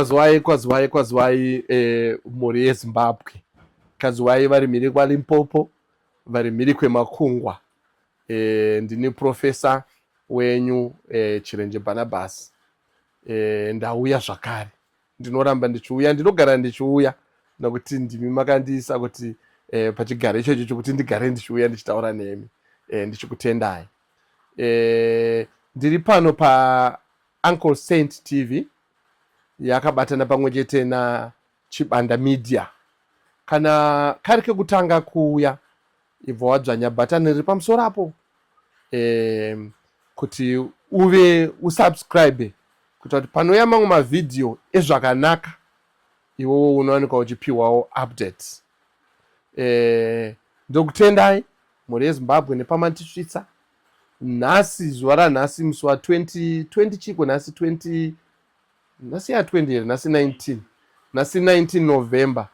Kwazwai mhuri yeZimbabwe. Kazwai vari mhiri kwaLimpopo, vari mhiri kwemakungwa. Ndini profesa wenyu Chirenje Barnabas. Ndauya zvakare. Ndinoramba ndichiuya, ndinogara ndichiuya nokuti ndimi makandiisa kuti pachigaro ichocho chokuti ndigare ndichiuya ndichitaura nemi. Ndichikutendai. Ndiri pano pa Uncle Saint TV yakabatana pamwe chete naChibanda Media. Kana kari kekutanga kuuya ibva wadzvanya bhatani riri pamusoro apo kuti uve usubscribe kuti panouya mamwe mavhidhiyo ezvakanaka iwewo unowanikwa uchipiwawo updates. Ndokutendai mhuri yeZimbabwe nepamatisvitsa. Nhasi zuva ranhasi musi wa20 chiko nhasi 20 nhasi ya20 here nhasi 19 nhasi 19 November.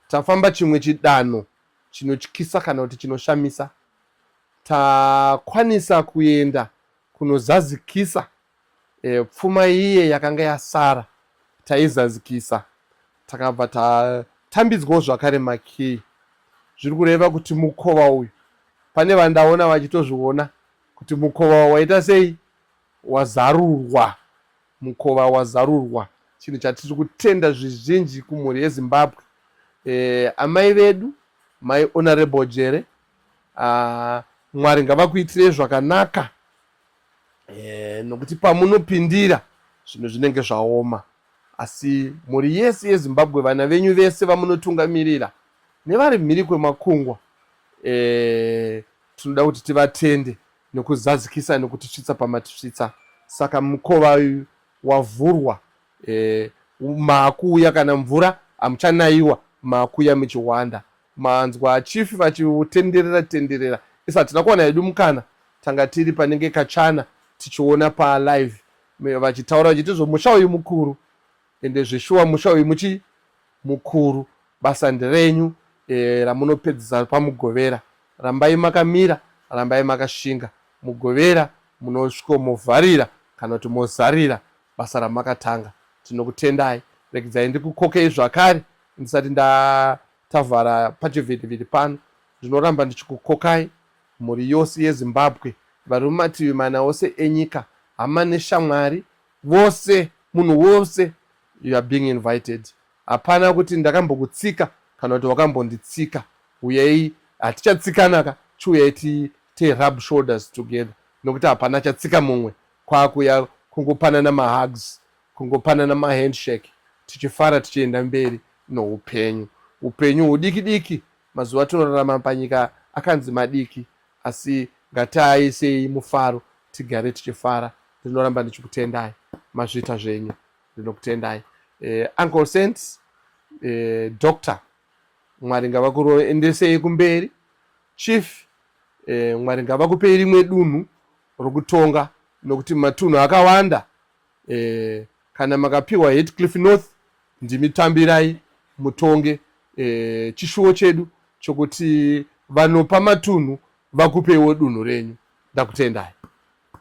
Tafamba chimwe chidanho chinotyisa kana kuti chinoshamisa. Takwanisa kuenda kunozazikisa pfuma iye yakanga yasara taizazikisa. Takabva tatambidzwawo zvakare makiyi. Zviri kureva kuti mukova uyu pane vandaona vachitozviona kuti mukova waita sei wazarurwa. Mukova wazarurwa, chinhu chatiri kutenda zvizhinji kumhuri yeZimbabwe. Amai vedu, mai Honorable Jere, Mwari ngavakuitirei zvakanaka, nokuti pamunopindira zvinhu zvinenge zvaoma. Asi mhuri yese yeZimbabwe, vana venyu vese vamunotungamirira nevari mhiri kwemakungwa, tinoda kuti tivatende nekuzazikisa nekutisvitsa pamatisvitsa. Saka mukova uyu wavhurwa. Maakuuya kana mvura hamuchanayiwa, maakuuya muchiwanda. Manzwa achifi vachiutenderera isa hatina kuwana hedu mukana. Tanga tiri panenge kachana tichiona palive vachitaura vachiti musha uyu mukuru, ende zveshuwa musha uyu mukuru. Basa nderenyu ramunopedzisa pamugovera. Rambai makamira, rambai makashinga. Mugovera munosvika movharira kana kuti mozarira basa ramakatanga. Tinokutendai. Regai ndikukokei zvakare ndisati tavhara pachivhidhivhidhi pano. Ndinoramba ndichikukokai mhuri yose yeZimbabwe, vari mumativi mana ose enyika, hama neshamwari vose, munhu wose, you are being invited. Hapana kuti ndakambokutsika kana kuti wakambonditsika. Uyai, hatichatsikanaka, chiuyai rub shoulders together. Nokuti hapana chatsika mumwe. Kwakuya kungopanana mahugs, kungopanana mahandshake, tichifara tichienda mberi noupenyu. Upenyu hudiki diki, mazuva atinorarama panyika akanzi madiki, asi ngatiaisei mufaro, tigare tichifara. Ndinoramba ndichikutendai, mazvita zvenyu, ndinokutendai. Uncle Saint, Doctor, Mwari ngavakuendesei kumberi. Chief, Mwari ngavakupei rimwe dunhu rokutonga, nokuti matunhu akawanda. Kana makapiwa Heathcliff North, ndimitambirai mutonge chishuwo chedu chokuti vanopa matunhu vakupewo dunhu renyu. Ndakutendai.